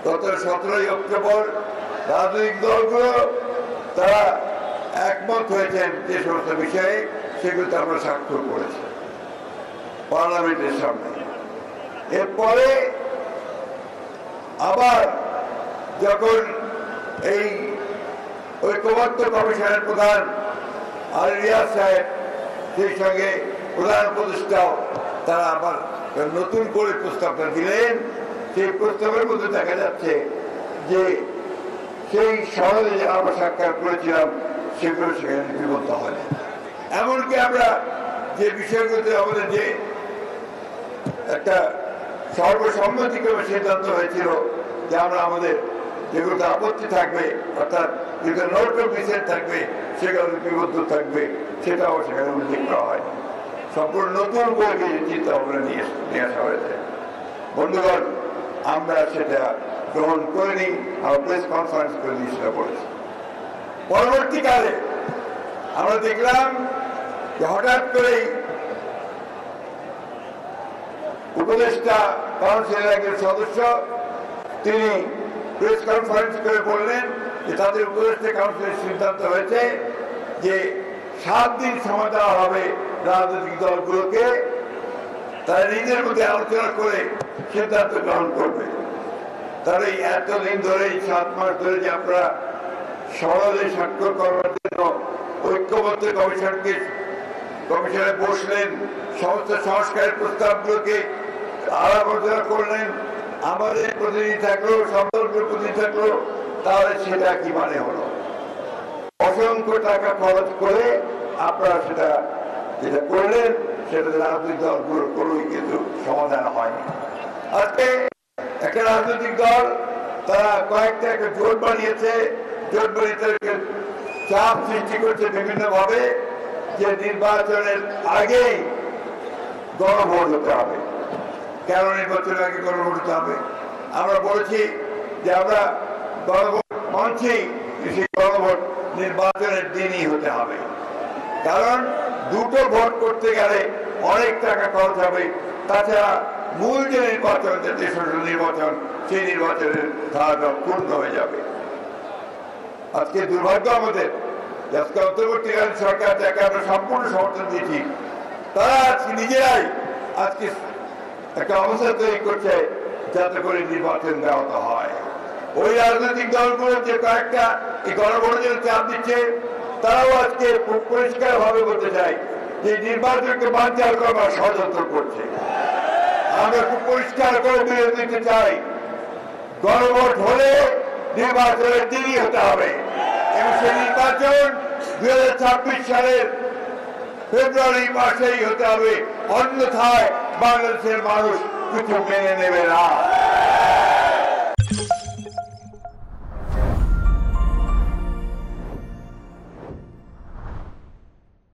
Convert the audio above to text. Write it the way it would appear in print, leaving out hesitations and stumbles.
গত 17ই অক্টোবর রাজনৈতিক দলগুলো তারা একমত হয়েছেন যে সমস্ত বিষয়ে, সেগুলোতে আমরা স্বাক্ষর করেছি পার্লামেন্টের সামনে। এরপরে আবার যখন এই ঐক্যবদ্ধ কমিশনের প্রধান আর রিয়াজ সাহেব, সেই সঙ্গে প্রধান উপদেষ্টাও তারা আবার নতুন করে প্রস্তাবটা দিলেন, সেই প্রস্তাবের মধ্যে দেখা যাচ্ছে যে সেই শহরে যে আমরা সাক্ষাৎ করেছিলাম সেগুলো সেখানে লিপিবদ্ধ হয়। এমনকি আমরা যে বিষয়গুলোতে আমাদের যে একটা সর্বসম্মতিক্রমে সিদ্ধান্ত হয়েছিল যে আমরা আমাদের যেগুলোতে আপত্তি থাকবে, অর্থাৎ যেগুলো নোট অফ ডিসেন্ট থাকবে সেগুলো লিপিবদ্ধ থাকবে, সেটাও সেখানে উল্লেখ করা হয়। সম্পূর্ণ নতুন করে চিন্তা ভাবনা নিয়ে আসা হয়েছে। বন্ধুগণ, আমরা সেটা গ্রহণ করিনি, আমরা প্রেস কনফারেন্স করে দিয়ে সেটা করেছি। পরবর্তীকালে আমরা দেখলাম যে হঠাৎ করেই উপদেষ্টা কাউন্সিলের একজন সদস্য তিনি প্রেস কনফারেন্স করে বললেন যে তাদের উপদেষ্টা কাউন্সিলের সিদ্ধান্ত হয়েছে যে 7 দিন সময় দেওয়া হবে রাজনৈতিক দলগুলোকে, তারা নিজের মধ্যে আলোচনা করে সিদ্ধান্ত গ্রহণ করবে। তার এই এতদিন ধরে 7 মাস ধরে যে আপনারা সহজে স্বাক্ষর করার জন্য ঐক্যবদ্ধ কমিশনে বসলেন, সমস্ত সংস্কারের প্রস্তাবগুলোকে আলাপ আলোচনা করলেন, আমাদের প্রতিনিধি থাকলো, সদলগুলোর প্রতিনিধি থাকলো, তাহলে সেটা কি মানে হলো? অসংখ্য টাকা খরচ করে আপনারা সেটা যেটা করলেন সেটা রাজনৈতিক দলগুলোর কোনোই কিন্তু সমাধান হয়নি। আজকে একটা রাজনৈতিক দল তারা কয়েকটা একটা জোট বানিয়েছে, জোট বানিয়ে তাদেরকে চাপ সৃষ্টি করছে বিভিন্ন ভাবে যে নির্বাচনের আগেই গণভোট হতে হবে। কেন নির্বাচনের আগে গণভোট হতে হবে? আমরা বলেছি যে আমরা গণভোট মানছি, সেই গণভোট নির্বাচনের দিনই হতে হবে, কারণ দুটো ভোট করতে গেলে অনেক টাকা খরচ হবে। তাছাড়া মূল যে নির্বাচন, যে দেশের নির্বাচন, সেই নির্বাচনের ধারাটা পূর্ণ হয়ে যাবে। আজকে দুর্ভাগ্য আমাদের, আজকে অন্তর্বর্তীকালীন সরকার যাকে আমরা সম্পূর্ণ সমর্থন দিয়েছি, তারা আজকে নিজেরাই আজকে একটা অবস্থা তৈরি করছে যাতে করে নির্বাচন দেওয়া হয়। ওই রাজনৈতিক দলগুলো যে কয়েকটা এই গণভোটের জন্য চাপ দিচ্ছে, তারাও আজকে পরিষ্কার ভাবে বলতে চাই যে নির্বাচনকে বানচাল করবার ষড়যন্ত্র করছে। আমরা খুব পরিষ্কার করে বিরোধ দিতে চাই, গণভোট হলে নির্বাচনের দিনই হতে হবে এবং সেই নির্বাচন 2026 সালের ফেব্রুয়ারি মাসেই হতে হবে, অন্যথায় বাংলাদেশের মানুষ কিছু মেনে নেবে না।